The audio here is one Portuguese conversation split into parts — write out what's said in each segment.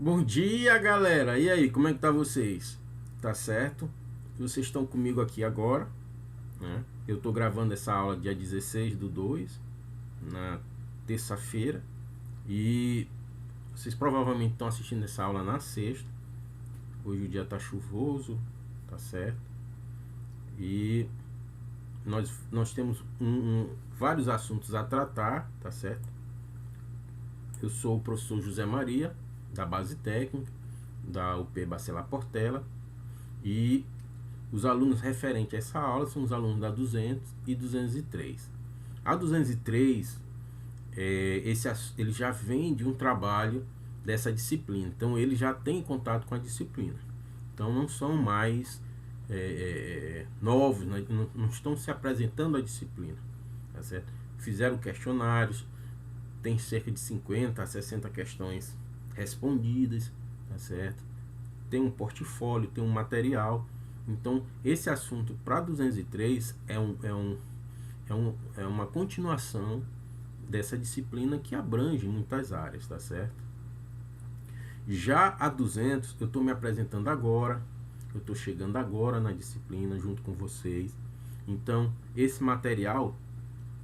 Bom dia, galera! E aí, como é que tá vocês? Tá certo? Vocês estão comigo aqui agora, né? Eu tô gravando essa aula dia 16/2, na terça-feira. E vocês provavelmente estão assistindo essa aula na sexta. Hoje o dia tá chuvoso, tá certo? E nós temos vários assuntos a tratar, tá certo? Eu sou o professor José Maria, da Base Técnica, da UP Bacelar Portela. E os alunos referentes a essa aula são os alunos da 200 e 203. A 203, ele já vem de um trabalho dessa disciplina. Então, ele já tem contato com a disciplina. Então, não são mais novos, né? Não estão se apresentando à disciplina. Tá certo? Fizeram questionários, tem cerca de 50 a 60 questões respondidas, tá certo? Tem um portfólio, tem um material. Então, esse assunto para 203 é uma continuação dessa disciplina que abrange muitas áreas, tá certo? Já a 200, eu estou me apresentando agora, eu estou chegando agora na disciplina junto com vocês. Então, esse material,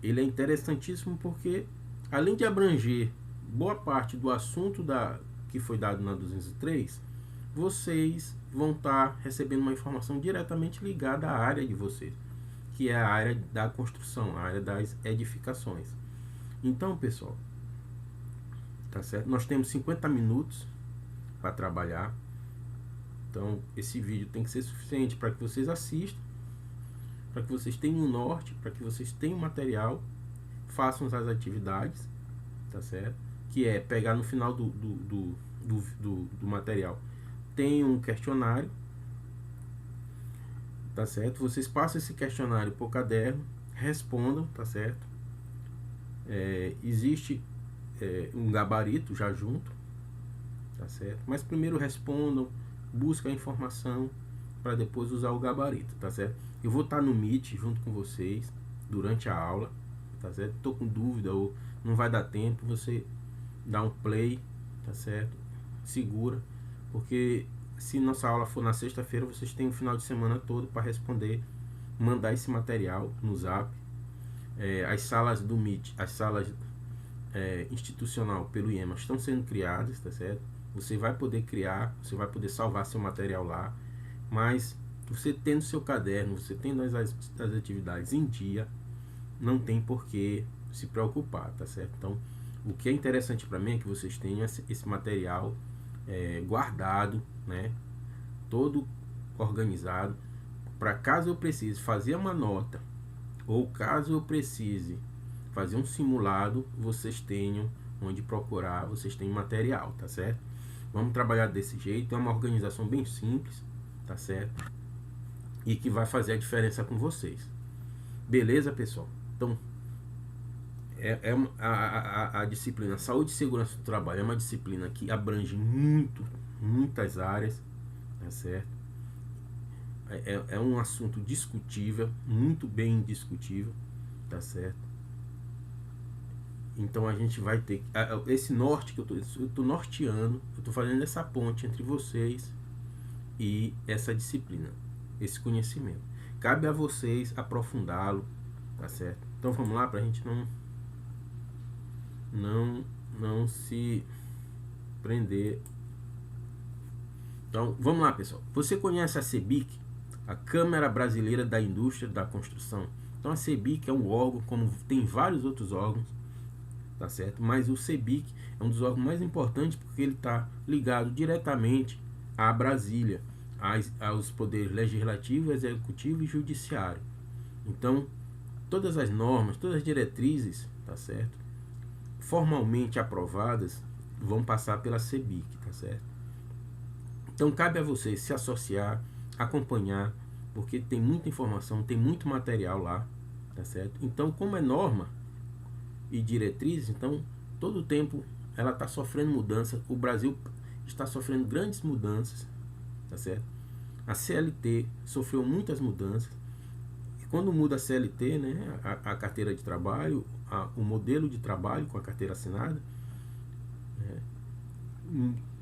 ele é interessantíssimo porque, além de abranger boa parte do assunto que foi dado na 203, vocês vão estar recebendo uma informação diretamente ligada à área de vocês, que é a área da construção, a área das edificações. Então, pessoal, tá certo? Nós temos 50 minutos para trabalhar. Então, esse vídeo tem que ser suficiente para que vocês assistam, para que vocês tenham um norte, para que vocês tenham material, façam as atividades, tá certo? Que é pegar no final do material, tem um questionário, tá certo? Vocês passam esse questionário por caderno, respondam, tá certo? Existe um gabarito já junto, tá certo? Mas primeiro respondam, busquem a informação para depois usar o gabarito, tá certo? Eu vou estar no Meet junto com vocês durante a aula, tá certo? Tô com dúvida ou não vai dar tempo, você dá um play, tá certo? Segura, porque se nossa aula for na sexta-feira, vocês têm o final de semana todo para responder, mandar esse material no Zap. As salas do Meet, as salas institucional pelo IEMA estão sendo criadas, tá certo? Você vai poder criar, você vai poder salvar seu material lá, mas você tendo seu caderno, você tendo as atividades em dia, não tem por que se preocupar, tá certo? Então, o que é interessante para mim é que vocês tenham esse material guardado, né? Todo organizado, para caso eu precise fazer uma nota, ou caso eu precise fazer um simulado, vocês tenham onde procurar, vocês têm material, tá certo? Vamos trabalhar desse jeito, é uma organização bem simples, tá certo? E que vai fazer a diferença com vocês. Beleza, pessoal? Então, a disciplina Saúde e Segurança do Trabalho é uma disciplina que abrange muitas áreas, tá certo? É um assunto discutível, muito bem discutível, tá certo? Então a gente vai ter esse norte que eu tô norteando, eu tô fazendo essa ponte entre vocês e essa disciplina, esse conhecimento. Cabe a vocês aprofundá-lo, tá certo? Então vamos lá, pra gente não se prender. Então vamos lá, pessoal. Você conhece a CBIC, a Câmara Brasileira da Indústria da Construção? Então a CBIC é um órgão, como tem vários outros órgãos, tá certo? Mas o CBIC é um dos órgãos mais importantes porque ele está ligado diretamente a Brasília, aos poderes legislativo, executivo e judiciário. Então, todas as normas, todas as diretrizes, tá certo? Formalmente aprovadas, vão passar pela CBIC, tá certo? Então, cabe a vocês se associar, acompanhar, porque tem muita informação, tem muito material lá, tá certo? Então, como é norma e diretrizes, então todo o tempo ela está sofrendo mudança. O Brasil está sofrendo grandes mudanças, tá certo? A CLT sofreu muitas mudanças. E quando muda a CLT, né, a carteira de trabalho, o modelo de trabalho com a carteira assinada,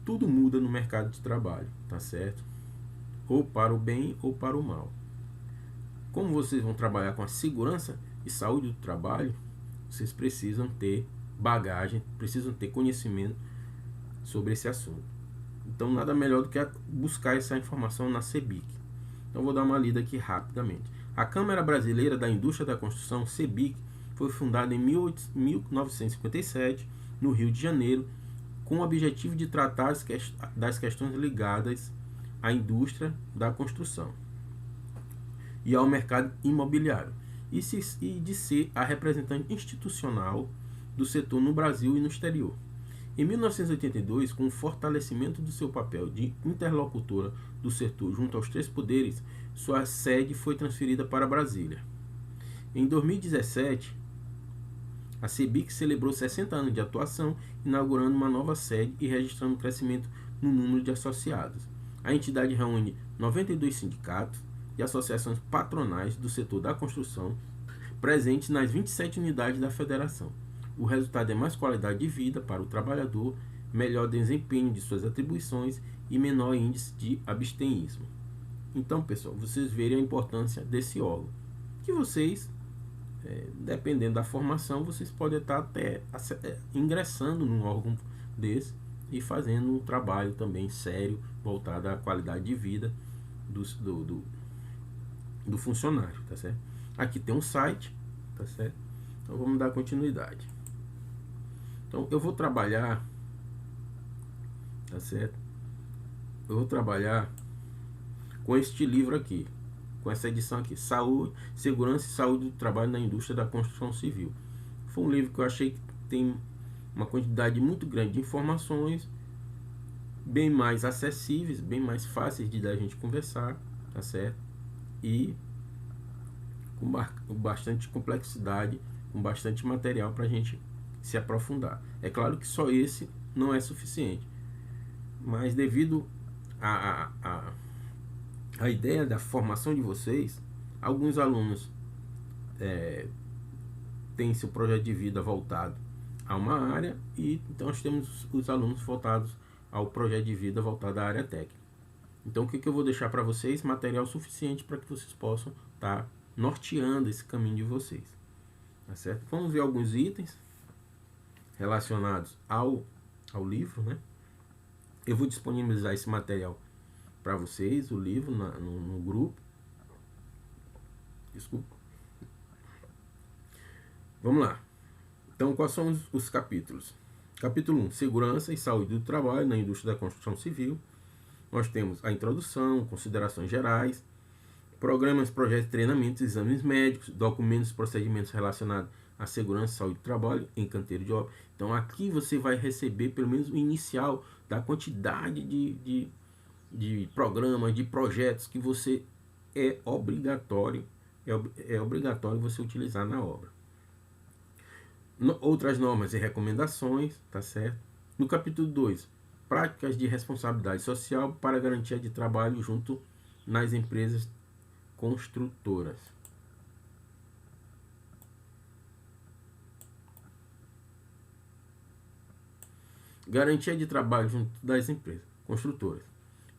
tudo muda no mercado de trabalho, tá certo? Ou para o bem ou para o mal. Como vocês vão trabalhar com a segurança e saúde do trabalho, vocês precisam ter bagagem, precisam ter conhecimento sobre esse assunto. Então, nada melhor do que buscar essa informação na CEBIC. Então, vou dar uma lida aqui rapidamente. A Câmara Brasileira da Indústria da Construção, CEBIC, foi fundada em 1957, no Rio de Janeiro, com o objetivo de tratar das questões ligadas à indústria da construção e ao mercado imobiliário, e de ser a representante institucional do setor no Brasil e no exterior. Em 1982, com o fortalecimento do seu papel de interlocutora do setor junto aos três poderes, sua sede foi transferida para Brasília. Em 2017, a CEBIC celebrou 60 anos de atuação, inaugurando uma nova sede e registrando um crescimento no número de associados. A entidade reúne 92 sindicatos e associações patronais do setor da construção, presentes nas 27 unidades da federação. O resultado é mais qualidade de vida para o trabalhador, melhor desempenho de suas atribuições e menor índice de abstentismo. Então, pessoal, vocês verem a importância desse órgão. Que vocês, dependendo da formação, vocês podem estar até ingressando num órgão desse e fazendo um trabalho também sério, voltado à qualidade de vida do funcionário, tá certo? Aqui tem um site, tá certo? Então vamos dar continuidade. Então eu vou trabalhar, tá certo? Eu vou trabalhar com este livro aqui, com essa edição aqui, Saúde, Segurança e Saúde do Trabalho na Indústria da Construção Civil. Foi um livro que eu achei que tem uma quantidade muito grande de informações, bem mais acessíveis, bem mais fáceis de da gente conversar, tá certo? E com bastante complexidade, com bastante material para a gente se aprofundar. É claro que só esse não é suficiente, mas devido a ideia da formação de vocês, alguns alunos têm seu projeto de vida voltado a uma área, e então nós temos os alunos voltados ao projeto de vida voltado à área técnica. Então o que eu vou deixar para vocês? Material suficiente para que vocês possam estar norteando esse caminho de vocês, tá certo? Vamos ver alguns itens relacionados ao livro, né? Eu vou disponibilizar esse material para vocês, o livro, no grupo. Desculpa. Vamos lá. Então, quais são os capítulos? Capítulo 1, Segurança e Saúde do Trabalho na Indústria da Construção Civil. Nós temos a introdução, considerações gerais, programas, projetos, treinamentos, exames médicos, documentos, procedimentos relacionados à segurança e saúde do trabalho em canteiro de obra. Então, aqui você vai receber pelo menos o inicial da quantidade de programas, de projetos que você é obrigatório você utilizar na obra. Outras normas e recomendações, tá certo? No capítulo 2, práticas de responsabilidade social para a garantia de trabalho junto nas empresas construtoras. Garantia de trabalho junto das empresas construtoras.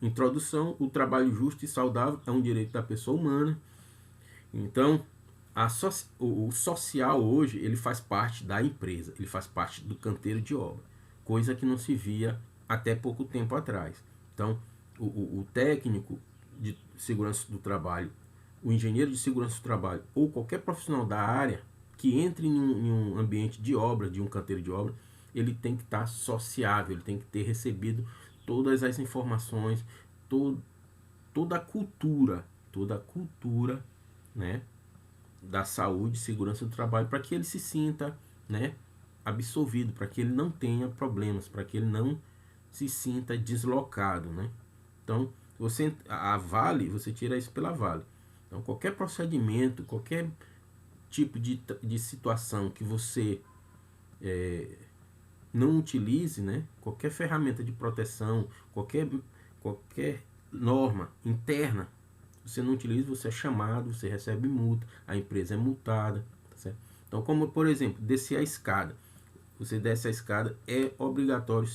Introdução, o trabalho justo e saudável é um direito da pessoa humana. Então, o social hoje, ele faz parte da empresa, ele faz parte do canteiro de obra, coisa que não se via até pouco tempo atrás. Então, o técnico de segurança do trabalho, o engenheiro de segurança do trabalho ou qualquer profissional da área que entre em um ambiente de obra, de um canteiro de obra, ele tem que estar sociável, ele tem que ter recebido todas as informações, toda a cultura, né, da saúde e segurança do trabalho, para que ele se sinta, né, absolvido, para que ele não tenha problemas, para que ele não se sinta deslocado, né? Então, a Vale, você tira isso pela Vale. Então, qualquer procedimento, qualquer tipo de situação que você não utilize, né, qualquer ferramenta de proteção, qualquer norma interna, você não utiliza, você é chamado, você recebe multa, a empresa é multada, tá certo? Então, como por exemplo, descer a escada, você desce a escada, é obrigatório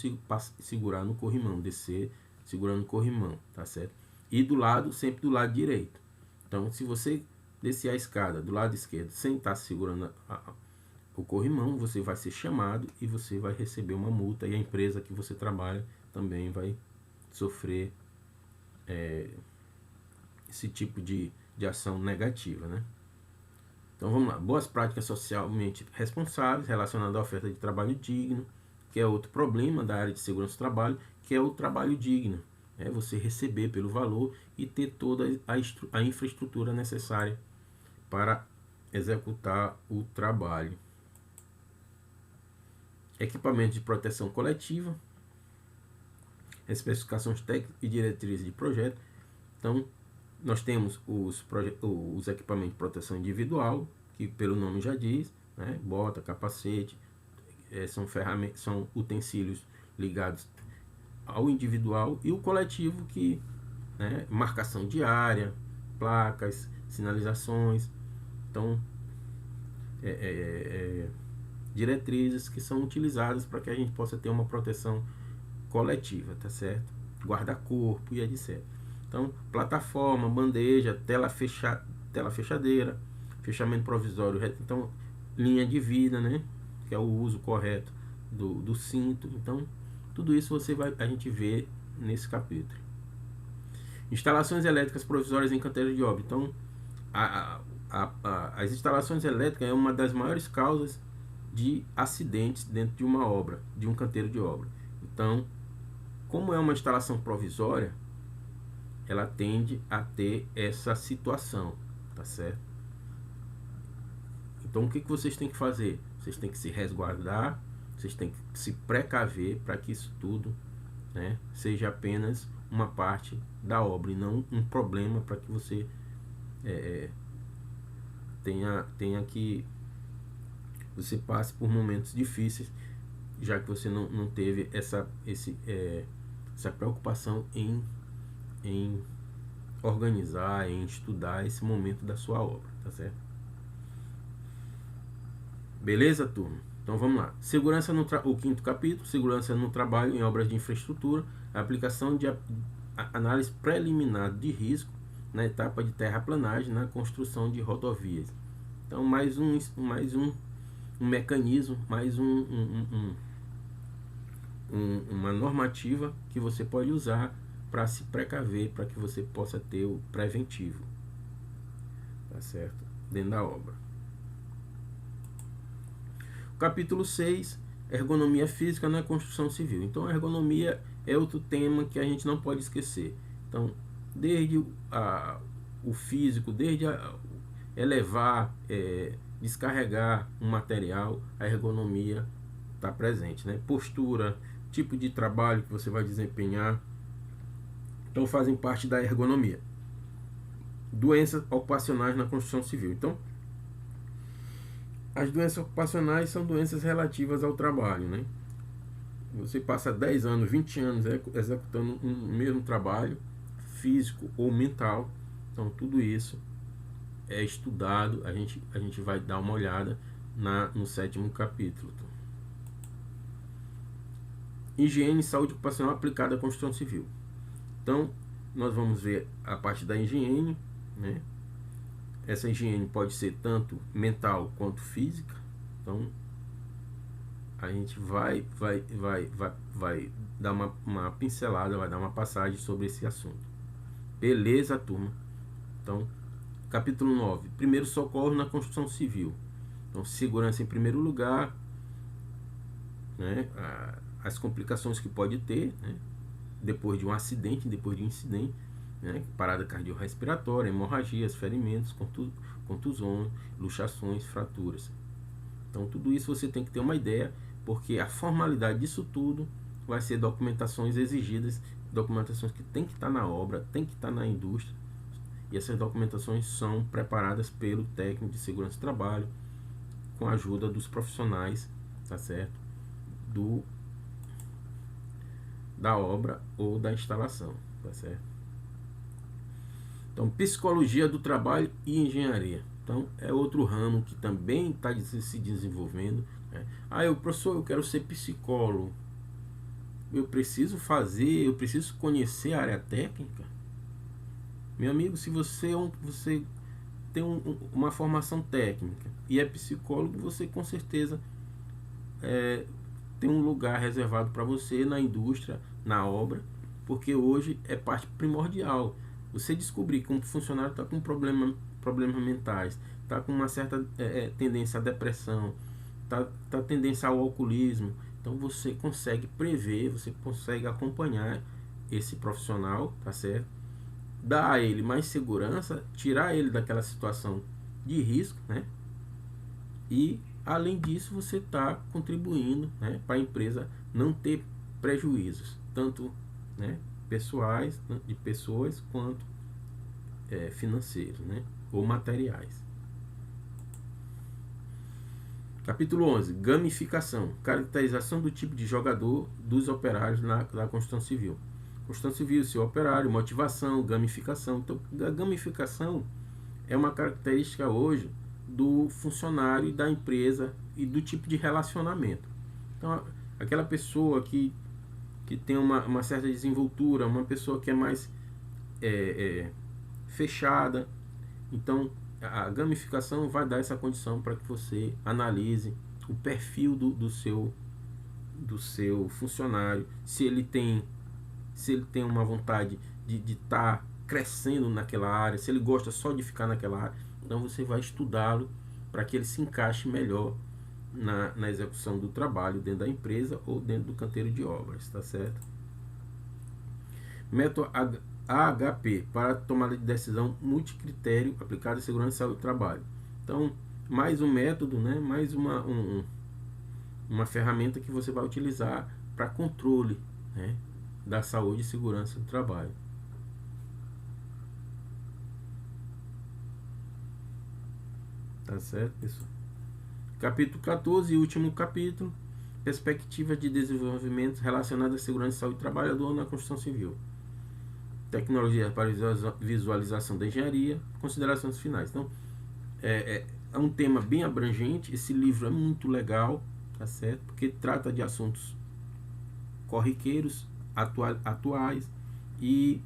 segurar no corrimão, descer segurando o corrimão, tá certo? E do lado, sempre do lado direito. Então, se você descer a escada do lado esquerdo sem estar segurando o corrimão, você vai ser chamado e você vai receber uma multa, e a empresa que você trabalha também vai sofrer esse tipo de ação negativa, né? Então vamos lá, boas práticas socialmente responsáveis relacionadas à oferta de trabalho digno, que é outro problema da área de segurança do trabalho, que é o trabalho digno. É você receber pelo valor e ter toda a infraestrutura necessária para executar o trabalho. Equipamento de proteção coletiva, especificações técnicas e diretrizes de projeto. Então, nós temos os equipamentos de proteção individual, que pelo nome já diz, né? Bota, capacete, são utensílios ligados ao individual, e o coletivo, que, né, marcação de área, placas, sinalizações. Então, diretrizes que são utilizadas para que a gente possa ter uma proteção coletiva, tá certo? Guarda-corpo e etc. Então, plataforma, bandeja, tela fechadeira, fechamento provisório, então linha de vida, né? Que é o uso correto do cinto. Então, tudo isso a gente vê nesse capítulo. Instalações elétricas provisórias em canteiro de obra. Então, as instalações elétricas é uma das maiores causas de acidentes dentro de uma obra, de um canteiro de obra. Então, como é uma instalação provisória, ela tende a ter essa situação, tá certo? Então, o que vocês têm que fazer? Vocês têm que se resguardar, vocês têm que se precaver para que isso tudo, né, seja apenas uma parte da obra e não um problema, para que você tenha que você passe por momentos difíceis, já que você não teve essa preocupação em organizar, em estudar esse momento da sua obra, tá certo? Beleza, turma? Então vamos lá. Segurança o quinto capítulo, segurança no trabalho em obras de infraestrutura, aplicação de análise preliminar de risco na etapa de terraplanagem na construção de rodovias. Então mais um mecanismo, mais uma normativa que você pode usar para se precaver, para que você possa ter o preventivo, tá certo? Dentro da obra. Capítulo 6, ergonomia física na construção civil. Então, a ergonomia é outro tema que a gente não pode esquecer. Então, desde o físico, desde elevar, descarregar um material, a ergonomia está presente, né? Postura, tipo de trabalho que você vai desempenhar, então fazem parte da ergonomia. Doenças ocupacionais na construção civil. Então, as doenças ocupacionais são doenças relativas ao trabalho, né? Você passa 10 anos, 20 anos executando um mesmo trabalho, físico ou mental. Então, tudo isso é estudado. A gente vai dar uma olhada no 7º capítulo. Higiene e saúde ocupacional aplicada à construção civil. Então, nós vamos ver a parte da higiene, né? Essa higiene pode ser tanto mental quanto física. Então, a gente vai dar uma pincelada, vai dar uma passagem sobre esse assunto. Beleza, turma? Então, capítulo 9. Primeiro socorro na construção civil. Então, segurança em primeiro lugar, né? As complicações que pode ter, né? Depois de um acidente, depois de um incidente, né? Parada cardiorrespiratória, hemorragias, ferimentos, contusões, luxações, fraturas. Então, tudo isso você tem que ter uma ideia, porque a formalidade disso tudo vai ser documentações exigidas, documentações que tem que estar na obra, tem que estar na indústria, e essas documentações são preparadas pelo técnico de segurança do trabalho, com a ajuda dos profissionais, tá certo? Da obra ou da instalação, tá certo? Então, psicologia do trabalho e engenharia. Então, é outro ramo que também está se desenvolvendo. né? Professor, eu quero ser psicólogo. Eu preciso conhecer a área técnica. Meu amigo, se você tem uma formação técnica e é psicólogo, você com certeza tem um lugar reservado para você na indústria, na obra, porque hoje é parte primordial. Você descobrir que um funcionário está com problemas mentais, está com uma certa tendência à depressão, está tendência ao alcoolismo, então você consegue prever, você consegue acompanhar esse profissional, tá certo? Dar a ele mais segurança, tirar ele daquela situação de risco, né? E além disso você está contribuindo, né, para a empresa não ter prejuízos, tanto, né, pessoais, de pessoas, quanto financeiros, né, ou materiais. Capítulo 11. Gamificação. Caracterização do tipo de jogador dos operários na construção civil. Construção civil, seu operário, motivação, gamificação. Então, a gamificação é uma característica hoje do funcionário e da empresa e do tipo de relacionamento. Então, aquela pessoa que tem uma certa desenvoltura, uma pessoa que é mais fechada. Então, a gamificação vai dar essa condição para que você analise o perfil do seu funcionário, se ele tem uma vontade de estar crescendo naquela área, se ele gosta só de ficar naquela área. Então você vai estudá-lo para que ele se encaixe melhor na execução do trabalho dentro da empresa ou dentro do canteiro de obras, tá certo? Método AHP, para tomada de decisão multicritério aplicado à segurança e saúde do trabalho. Então, mais um método, né? Mais uma ferramenta que você vai utilizar para controle, né, da saúde e segurança do trabalho. Tá certo, pessoal? Capítulo 14 e último capítulo, perspectivas de desenvolvimento relacionadas à segurança e saúde do trabalhador na construção civil. Tecnologia para visualização da engenharia, considerações finais. Então, é um tema bem abrangente. Esse livro é muito legal, tá certo? Porque trata de assuntos corriqueiros, atuais, e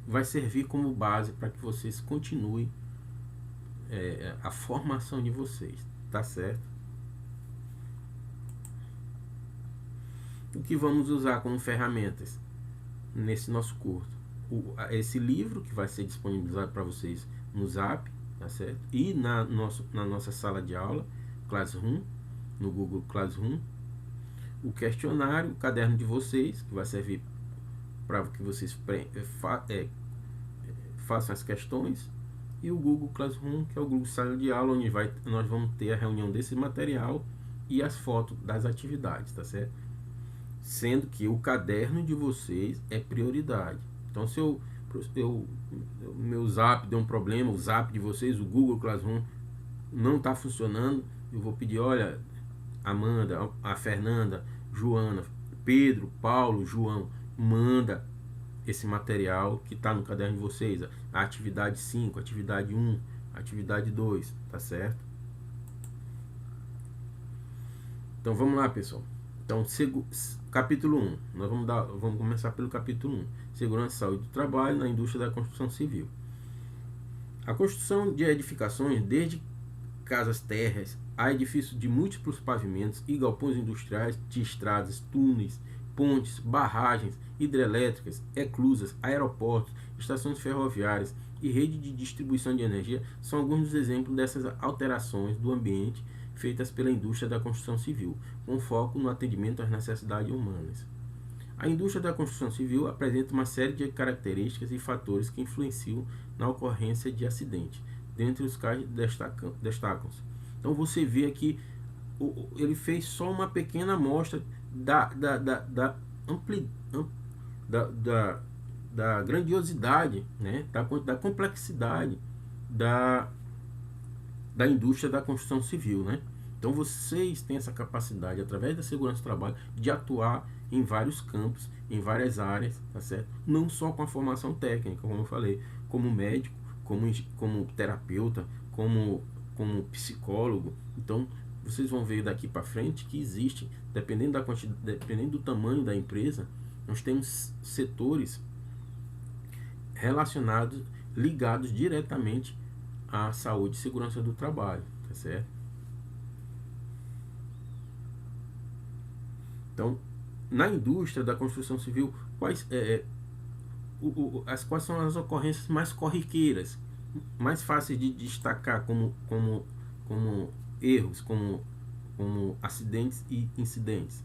vai servir como base para que vocês continuem a formação de vocês, tá certo? O que vamos usar como ferramentas nesse nosso curso? Esse livro que vai ser disponibilizado para vocês no Zap, tá certo? E na nossa sala de aula, Classroom, no Google Classroom. O questionário, o caderno de vocês, que vai servir para que vocês façam as questões. E o Google Classroom, que é o Google Sala de Aula, onde nós vamos ter a reunião desse material e as fotos das atividades, tá certo? Sendo que o caderno de vocês é prioridade. Então, se meu Zap deu um problema, o Zap de vocês, o Google Classroom não está funcionando, eu vou pedir, olha, Amanda, a Fernanda, Joana, Pedro, Paulo, João, manda esse material que está no caderno de vocês, a atividade 5, atividade 1, atividade 2, tá certo? Então vamos lá, pessoal. Então, capítulo 1, nós vamos começar pelo capítulo 1, segurança e saúde do trabalho na indústria da construção civil. A construção de edificações, desde casas térreas a edifícios de múltiplos pavimentos e galpões industriais de estradas, túneis, pontes, barragens hidrelétricas, eclusas, aeroportos, estações ferroviárias e rede de distribuição de energia são alguns dos exemplos dessas alterações do ambiente feitas pela indústria da construção civil, com foco no atendimento às necessidades humanas. A indústria da construção civil apresenta uma série de características e fatores que influenciam na ocorrência de acidentes, dentre os quais destacam-se. Então você vê aqui, ele fez só uma pequena amostra da grandiosidade, né, da complexidade da indústria da construção civil, né? Então vocês têm essa capacidade, através da segurança do trabalho, de atuar em vários campos, em várias áreas, tá certo? Não só com a formação técnica, como eu falei, como médico, como terapeuta, como psicólogo. Então vocês vão ver daqui para frente que existe, dependendo da quantidade, dependendo do tamanho da empresa, nós temos setores relacionados, ligados diretamente à saúde e segurança do trabalho, tá certo? Então, na indústria da construção civil, quais são as ocorrências mais corriqueiras, mais fáceis de destacar como erros, como acidentes e incidentes?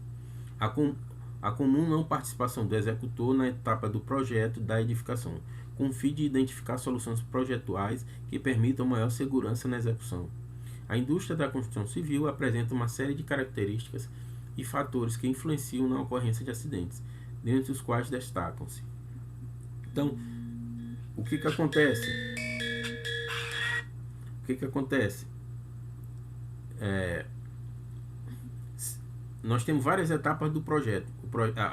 A comum não participação do executor na etapa do projeto da edificação, com o fim de identificar soluções projetuais que permitam maior segurança na execução. A indústria da construção civil apresenta uma série de características e fatores que influenciam na ocorrência de acidentes, dentre os quais destacam-se. Então, o que acontece? Nós temos várias etapas do projeto.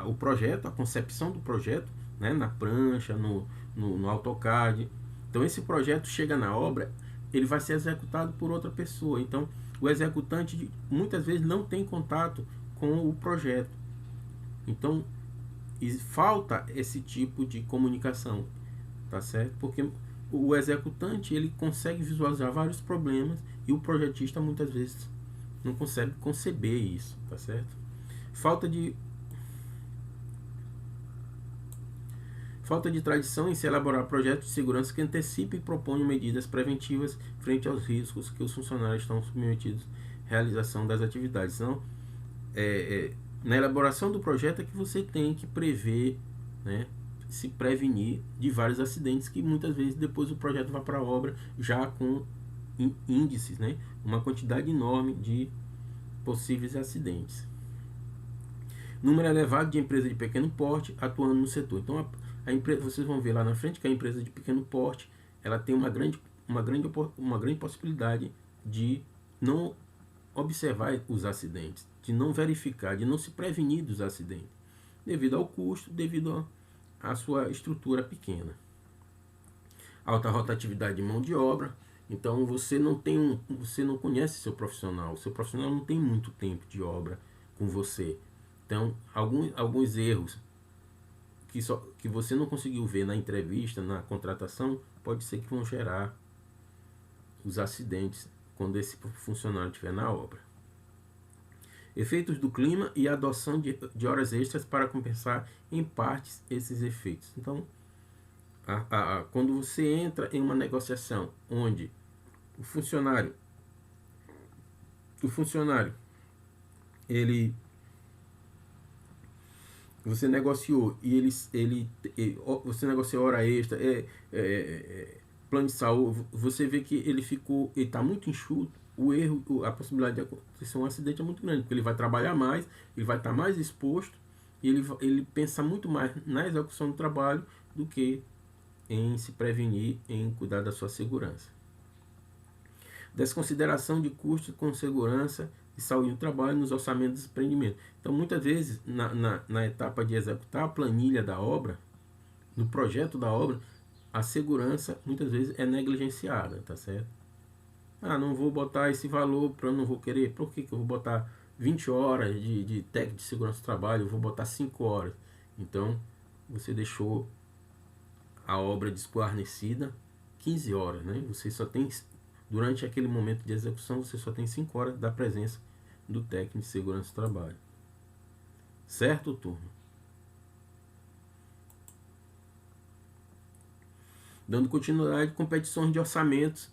O projeto, a concepção do projeto, né, na prancha, no AutoCAD. Então, esse projeto chega na obra, ele vai ser executado por outra pessoa. Então, o executante muitas vezes não tem contato com o projeto. Então, falta esse tipo de comunicação, tá certo? Porque o executante, ele consegue visualizar vários problemas e o projetista muitas vezes não consegue conceber isso, tá certo? Falta de tradição em se elaborar projetos de segurança que antecipem e proponham medidas preventivas frente aos riscos que os funcionários estão submetidos à realização das atividades. Então, na elaboração do projeto é que você tem que prever, né, se prevenir de vários acidentes que muitas vezes depois o projeto vai para a obra já com índices, né, uma quantidade enorme de possíveis acidentes. Número elevado de empresas de pequeno porte atuando no setor. Então, a empresa, vocês vão ver lá na frente que a empresa de pequeno porte, ela tem uma grande possibilidade de não observar os acidentes, de não verificar, de não se prevenir dos acidentes, devido ao custo, devido à sua estrutura pequena. Alta rotatividade de mão de obra. Então, você não conhece seu profissional não tem muito tempo de obra com você. Então, alguns erros que você não conseguiu ver na entrevista, na contratação, pode ser que vão gerar os acidentes quando esse funcionário estiver na obra. Efeitos do clima e a adoção de horas extras para compensar em partes esses efeitos. Então, quando você entra em uma negociação onde o funcionário você negociou e você negociou hora extra, plano de saúde, você vê que ele está muito enxuto, o erro, a possibilidade de acontecer um acidente é muito grande, porque ele vai trabalhar mais, ele vai estar mais exposto, e ele pensa muito mais na execução do trabalho do que em se prevenir, em cuidar da sua segurança. Desconsideração de custos com segurança e saúde do trabalho nos orçamentos de empreendimento. Então, muitas vezes, na etapa de executar a planilha da obra, no projeto da obra, a segurança muitas vezes é negligenciada, tá certo? Não vou botar esse valor, não vou querer, por que eu vou botar 20 horas de técnico de segurança do trabalho, eu vou botar 5 horas. Então, você deixou a obra desguarnecida 15 horas, né? Você só tem, durante aquele momento de execução, você só tem 5 horas da presença do técnico de segurança do trabalho. Certo, turma? Dando continuidade, competições de orçamentos.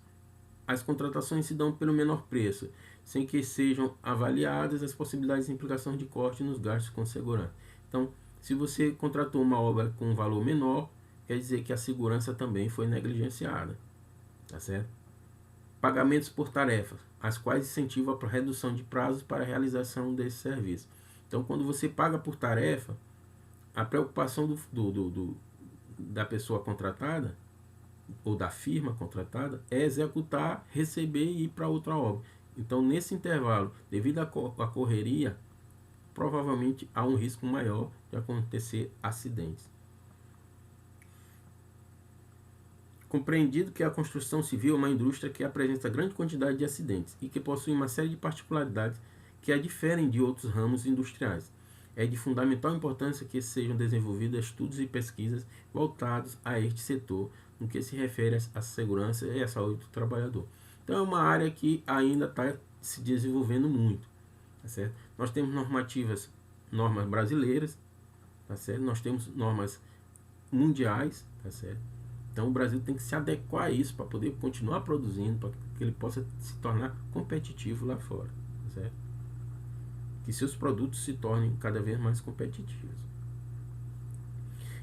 As contratações se dão pelo menor preço, sem que sejam avaliadas as possibilidades e implicações de corte nos gastos com segurança. Então, se você contratou uma obra com um valor menor, quer dizer que a segurança também foi negligenciada. Tá certo? Pagamentos por tarefas, as quais incentivam a redução de prazos para a realização desse serviço. Então, quando você paga por tarefa, a preocupação da pessoa contratada, ou da firma contratada, é executar, receber e ir para outra obra. Então, nesse intervalo, devido à correria, provavelmente há um risco maior de acontecer acidentes. Compreendido que a construção civil é uma indústria que apresenta grande quantidade de acidentes e que possui uma série de particularidades que a diferem de outros ramos industriais. É de fundamental importância que sejam desenvolvidos estudos e pesquisas voltados a este setor, no que se refere à segurança e à saúde do trabalhador. Então é uma área que ainda está se desenvolvendo muito, tá certo? Nós temos normas brasileiras, tá certo? Nós temos normas mundiais, tá certo? Então o Brasil tem que se adequar a isso para poder continuar produzindo, para que ele possa se tornar competitivo lá fora, tá certo? Que seus produtos se tornem cada vez mais competitivos.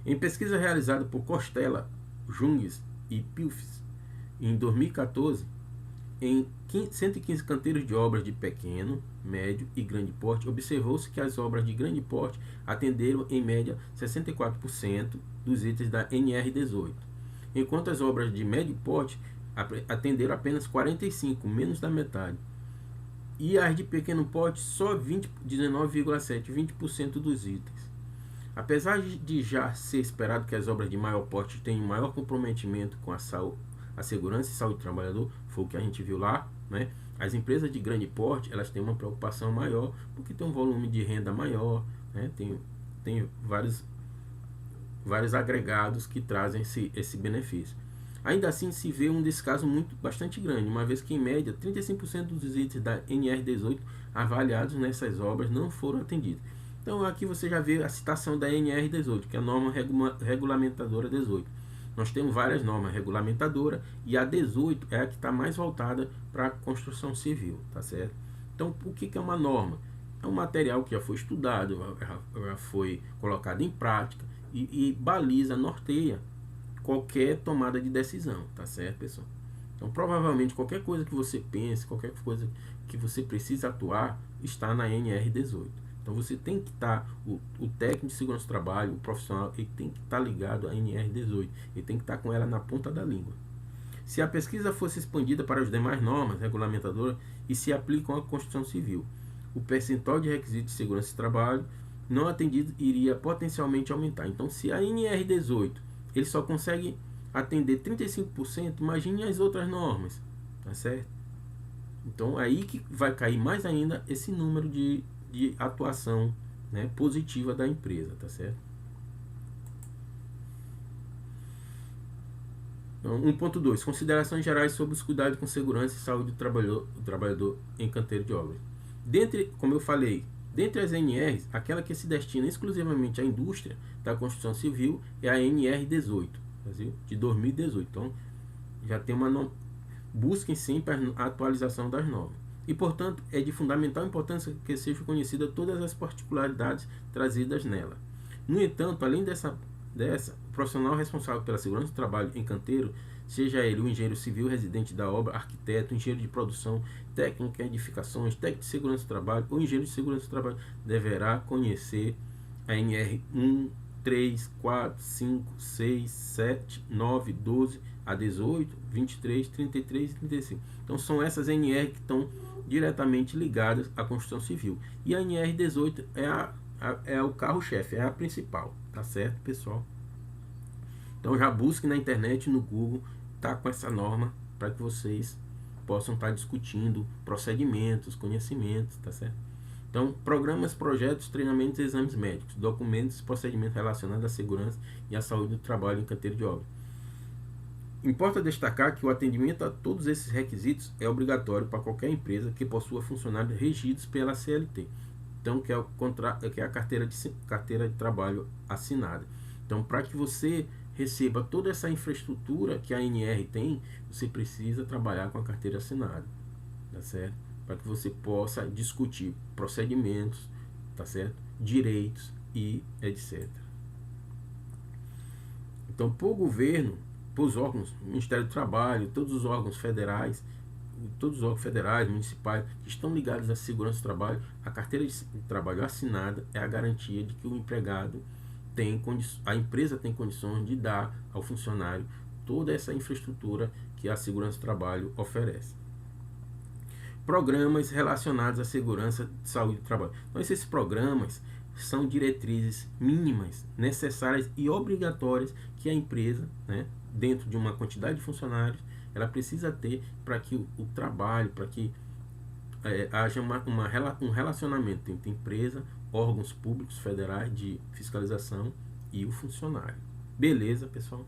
Em pesquisa realizada por Costella, Junges e Pilfs em 2014, em 115 canteiros de obras de pequeno, médio e grande porte, observou-se que as obras de grande porte atenderam em média 64% dos itens da NR18, enquanto as obras de médio porte atenderam apenas 45%, menos da metade. E as de pequeno porte só 19,7%, 20% dos itens. Apesar de já ser esperado que as obras de maior porte tenham maior comprometimento com a segurança e saúde do trabalhador, foi o que a gente viu lá, né? As empresas de grande porte, elas têm uma preocupação maior, porque tem um volume de renda maior, né? Tem vários agregados que trazem esse benefício. Ainda assim, se vê um descaso bastante grande, uma vez que, em média, 35% dos itens da NR18 avaliados nessas obras não foram atendidos. Então, aqui você já vê a citação da NR18, que é a norma regulamentadora 18. Nós temos várias normas regulamentadoras e a 18 é a que está mais voltada para a construção civil, tá certo? Então, o que é uma norma? É um material que já foi estudado, já foi colocado em prática e baliza, norteia qualquer tomada de decisão, tá certo, pessoal? Então, provavelmente, qualquer coisa que você pense, qualquer coisa que você precise atuar, está na NR18. Então, você tem que estar, o técnico de segurança do trabalho, o profissional, ele tem que estar ligado à NR18, ele tem que estar com ela na ponta da língua. Se a pesquisa fosse expandida para as demais normas regulamentadoras e se aplicam à Constituição Civil, o percentual de requisitos de segurança do trabalho não atendido iria potencialmente aumentar. Então, se a NR18 ele só consegue atender 35%, imagine as outras normas, tá certo? Então, aí que vai cair mais ainda esse número de atuação, né, positiva da empresa, tá certo? Então, 1.2. Considerações gerais sobre os cuidados com segurança e saúde do trabalhador em canteiro de obras. Como eu falei, dentre as NRs, aquela que se destina exclusivamente à indústria da construção civil é a NR18, de 2018. Então, já tem uma busquem sempre a atualização das normas. E, portanto, é de fundamental importância que sejam conhecidas todas as particularidades trazidas nela. No entanto, além dessa, o profissional responsável pela segurança do trabalho em canteiro, seja ele o engenheiro civil residente da obra, arquiteto, engenheiro de produção, técnico em edificações, técnico de segurança do trabalho ou engenheiro de segurança do trabalho, deverá conhecer a NR 1, 3, 4, 5, 6, 7, 9, 12, a 18, 23, 33 e 35. Então, são essas NR que estão diretamente ligadas à construção civil. E a NR18 é o carro-chefe, é a principal, tá certo, pessoal? Então, já busque na internet, no Google, tá com essa norma para que vocês possam estar discutindo procedimentos, conhecimentos, tá certo? Então, programas, projetos, treinamentos e exames médicos, documentos e procedimentos relacionados à segurança e à saúde do trabalho em canteiro de obra. Importa destacar que o atendimento a todos esses requisitos é obrigatório para qualquer empresa que possua funcionários regidos pela CLT, então que é a carteira de trabalho assinada. Então, para que você receba toda essa infraestrutura que a NR tem, você precisa trabalhar com a carteira assinada, tá certo? Para que você possa discutir procedimentos, tá certo? Direitos e etc. Então, para o governo, para os órgãos, Ministério do Trabalho, todos os órgãos federais, municipais, que estão ligados à segurança do trabalho, a carteira de trabalho assinada é a garantia de que o empregado a empresa tem condições de dar ao funcionário toda essa infraestrutura que a segurança do trabalho oferece. Programas relacionados à segurança de saúde do trabalho. Então, esses programas são diretrizes mínimas, necessárias e obrigatórias que a empresa, né, dentro de uma quantidade de funcionários, ela precisa ter para que o trabalho, para que haja um relacionamento entre empresa, órgãos públicos federais de fiscalização e o funcionário. Beleza, pessoal?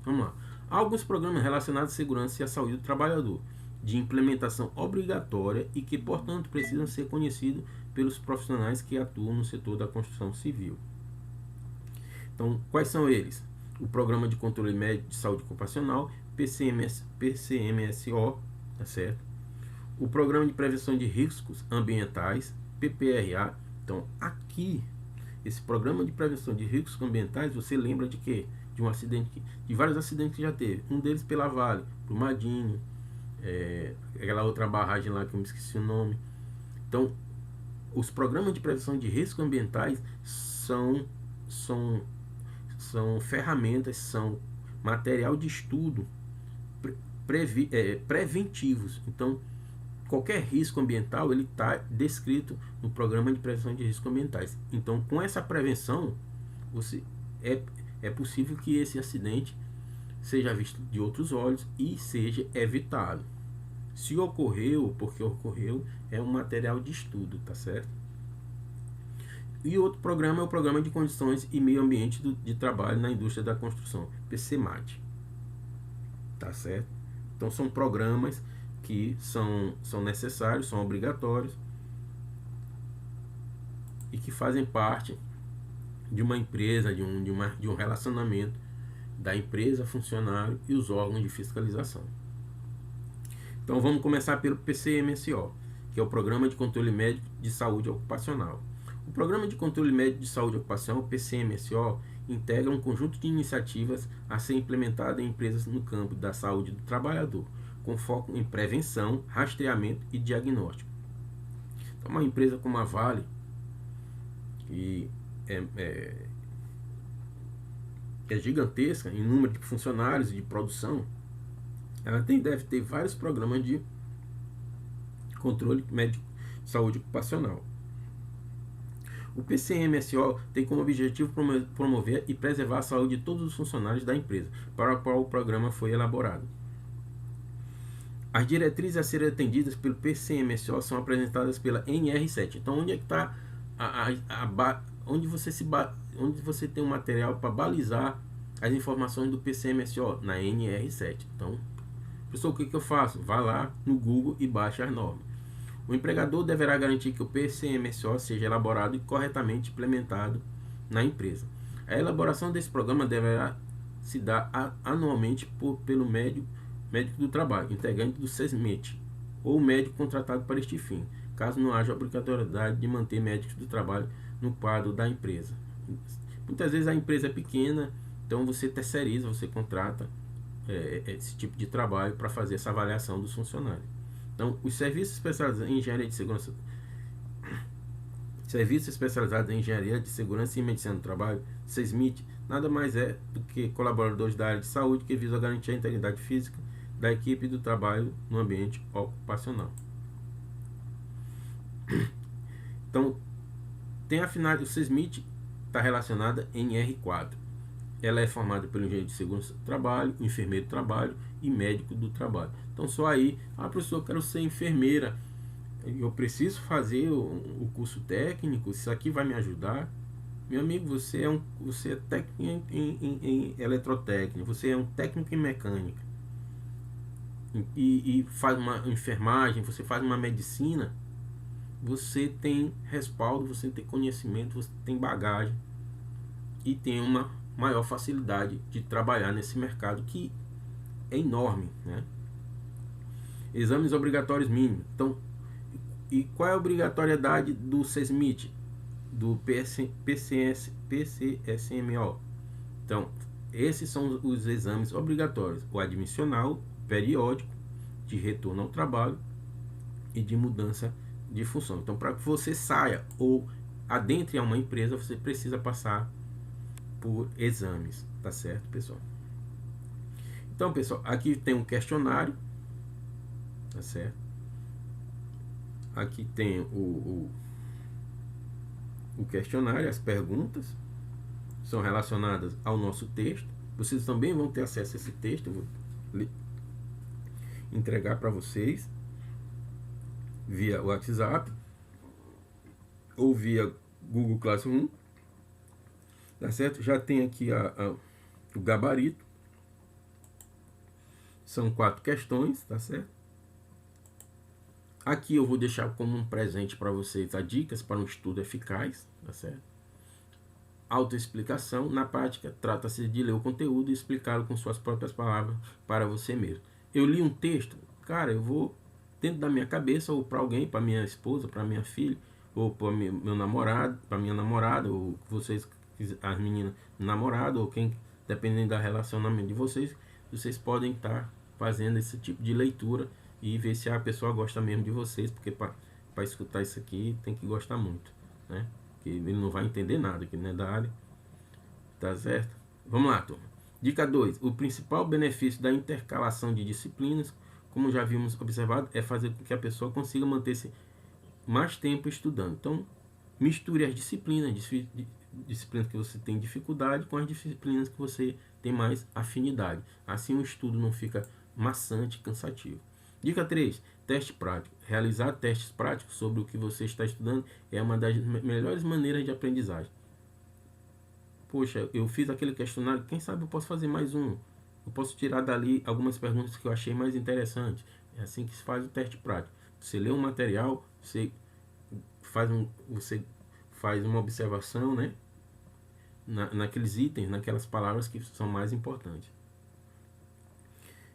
Vamos lá. Há alguns programas relacionados à segurança e à saúde do trabalhador, de implementação obrigatória e que, portanto, precisam ser conhecidos pelos profissionais que atuam no setor da construção civil. Então, quais são eles? O Programa de Controle Médico de Saúde Ocupacional, PCMSO, tá certo? O Programa de Prevenção de Riscos Ambientais, PPRA. Então, aqui, esse Programa de Prevenção de Riscos Ambientais, você lembra de quê? De um acidente, de vários acidentes que já teve. Um deles pela Vale, Brumadinho, aquela outra barragem lá que eu me esqueci o nome. Então, os programas de prevenção de riscos ambientais são ferramentas, são material de estudo preventivos. Então, qualquer risco ambiental ele está descrito no programa de prevenção de riscos ambientais. Então, com essa prevenção, é possível que esse acidente seja visto de outros olhos e seja evitado. Se ocorreu, porque ocorreu, é um material de estudo, tá certo? E outro programa é o Programa de Condições e Meio Ambiente de Trabalho na Indústria da Construção, PCMAT. Tá certo? Então são programas que são necessários, são obrigatórios e que fazem parte de uma empresa, de um relacionamento da empresa, funcionário e os órgãos de fiscalização. Então vamos começar pelo PCMSO, que é o Programa de Controle Médico de Saúde Ocupacional. O Programa de Controle Médico de Saúde Ocupacional, PCMSO, integra um conjunto de iniciativas a ser implementada em empresas no campo da saúde do trabalhador, com foco em prevenção, rastreamento e diagnóstico. Então, uma empresa como a Vale, que é gigantesca em número de funcionários e de produção, ela deve ter vários programas de controle médico de saúde ocupacional. O PCMSO tem como objetivo promover e preservar a saúde de todos os funcionários da empresa, para a qual o programa foi elaborado. As diretrizes a serem atendidas pelo PCMSO são apresentadas pela NR7. Então, onde é que está onde você tem um material para balizar as informações do PCMSO? Na NR7. Então, pessoal, o que eu faço? Vá lá no Google e baixe as normas. O empregador deverá garantir que o PCMSO seja elaborado e corretamente implementado na empresa. A elaboração desse programa deverá se dar anualmente pelo médico do trabalho, integrante do SESMIT, ou médico contratado para este fim, caso não haja obrigatoriedade de manter médicos do trabalho no quadro da empresa. Muitas vezes a empresa é pequena, então você terceiriza, você contrata esse tipo de trabalho para fazer essa avaliação dos funcionários. Então, os serviços especializados em engenharia de segurança, e medicina do trabalho, SESMIT, nada mais é do que colaboradores da área de saúde que visam garantir a integridade física da equipe do trabalho no ambiente ocupacional. Então, tem a finalidade, o SESMIT está relacionada em R4. Ela é formada pelo engenheiro de segurança do trabalho, o enfermeiro do trabalho e médico do trabalho. Então, só aí, professor, eu quero ser enfermeira, eu preciso fazer o curso técnico, isso aqui vai me ajudar? Meu amigo, você é técnico em eletrotécnica, você é um técnico em mecânica, e faz uma enfermagem, você faz uma medicina, você tem respaldo, você tem conhecimento, você tem bagagem e tem uma maior facilidade de trabalhar nesse mercado que é enorme, né? Exames obrigatórios mínimos. Então, e qual é a obrigatoriedade do SESMIT, do PCSMO? Então, esses são os exames obrigatórios: o admissional, periódico, de retorno ao trabalho e de mudança de função. Então, para que você saia ou adentre a uma empresa, você precisa passar por exames, tá certo, pessoal? Então, pessoal, aqui tem um questionário, tá certo? Aqui tem o o questionário, as perguntas são relacionadas ao nosso texto. Vocês também vão ter acesso a esse texto, eu vou entregar para vocês via WhatsApp ou via Google Classroom, tá certo? Já tem aqui o gabarito, são 4 questões, tá certo? Aqui eu vou deixar como um presente para vocês as dicas para um estudo eficaz, tá certo? Autoexplicação. Na prática, trata-se de ler o conteúdo e explicá-lo com suas próprias palavras para você mesmo. Eu li um texto, cara, eu vou dentro da minha cabeça, ou para alguém, para minha esposa, para minha filha, ou para meu namorado, para minha namorada, ou vocês, as meninas, namorado, ou quem, dependendo do relacionamento de vocês, vocês podem estar fazendo esse tipo de leitura e ver se a pessoa gosta mesmo de vocês, porque para escutar isso aqui tem que gostar muito, né? Que ele não vai entender nada, que não é da área, tá certo? Vamos lá, turma. Dica 2. O principal benefício da intercalação de disciplinas, como já vimos observado, é fazer com que a pessoa consiga manter-se mais tempo estudando. Então, misture as disciplinas que você tem dificuldade com as disciplinas que você tem mais afinidade. Assim o estudo não fica maçante, cansativo. Dica 3. Teste prático. Realizar testes práticos sobre o que você está estudando é uma das melhores maneiras de aprendizagem. Poxa, eu fiz aquele questionário, quem sabe eu posso fazer mais um. Eu posso tirar dali algumas perguntas que eu achei mais interessantes. É assim que se faz o teste prático. Você lê um material, você faz uma observação, né? Naqueles itens, naquelas palavras que são mais importantes.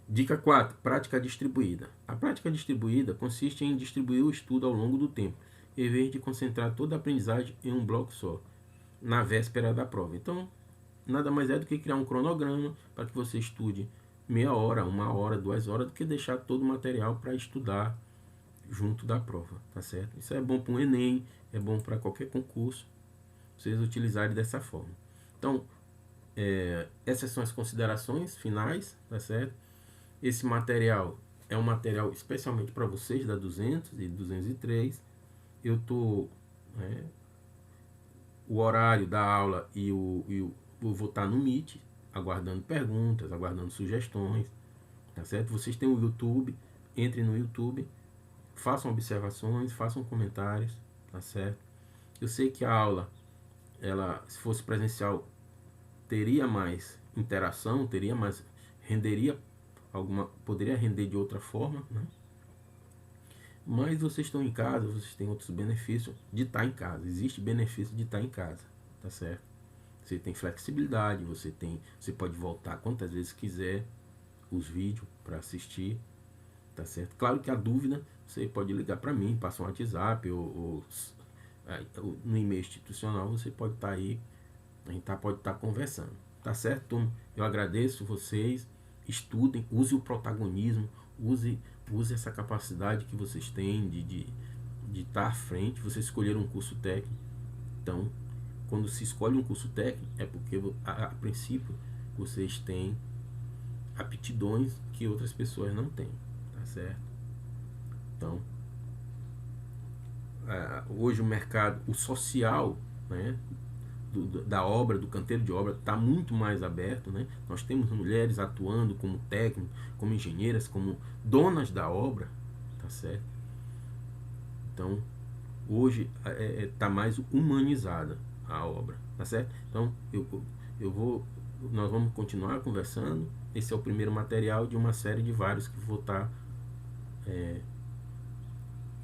Dica 4. Prática distribuída. A prática distribuída consiste em distribuir o estudo ao longo do tempo, em vez de concentrar toda a aprendizagem em um bloco só, na véspera da prova. Então, nada mais é do que criar um cronograma para que você estude meia hora, 1 hora, 2 horas, do que deixar todo o material para estudar junto da prova, tá certo? Isso é bom para o Enem, é bom para qualquer concurso, vocês utilizarem dessa forma. Então, essas são as considerações finais, tá certo? Esse material é um material especialmente para vocês da 200 e 203. Eu tô o horário da aula e eu vou estar no Meet, aguardando perguntas, aguardando sugestões, tá certo? Vocês têm o YouTube, entrem no YouTube, façam observações, façam comentários, tá certo? Eu sei que a aula, ela, se fosse presencial, teria mais interação, renderia poderia render de outra forma, né? Mas vocês estão em casa, vocês têm outros benefícios de estar em casa. Existe benefício de estar em casa, tá certo? Você tem flexibilidade, você pode voltar quantas vezes quiser os vídeos para assistir, tá certo? Claro que a dúvida, você pode ligar para mim, passa um WhatsApp ou no e-mail institucional, você pode estar aí, a gente pode estar conversando, tá certo, turma? Eu agradeço vocês. Estudem, use o protagonismo, use essa capacidade que vocês têm de estar à frente. Vocês escolheram um curso técnico, então quando se escolhe um curso técnico é porque a princípio vocês têm aptidões que outras pessoas não têm, tá certo? Então hoje o mercado, o social, né, da obra, do canteiro de obra, está muito mais aberto, né? Nós temos mulheres atuando como técnicas, como engenheiras, como donas da obra, tá certo? Então, hoje está mais humanizada a obra, tá certo? Então, nós vamos continuar conversando. Esse é o primeiro material de uma série de vários que vou estar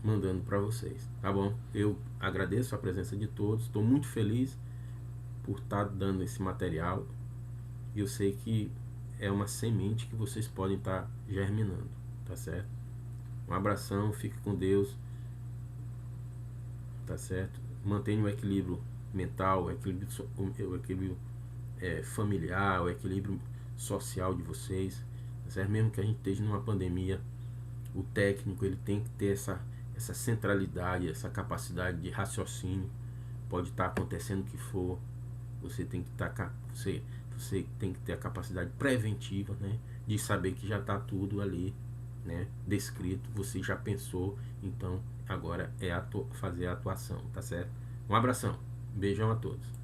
mandando para vocês, tá bom? Eu agradeço a presença de todos, estou muito feliz por estar dando esse material. E eu sei que é uma semente que vocês podem estar germinando, tá certo? Um abração, fique com Deus, tá certo? Mantenha o equilíbrio mental, o equilíbrio familiar, o equilíbrio social de vocês, tá certo? Mesmo que a gente esteja numa pandemia, o técnico ele tem que ter essa centralidade, essa capacidade de raciocínio. Pode estar acontecendo o que for, você tem que você tem que ter a capacidade preventiva, né, de saber que já está tudo ali, né, descrito, você já pensou, então agora é fazer a atuação, tá certo? Um abração. Beijão a todos.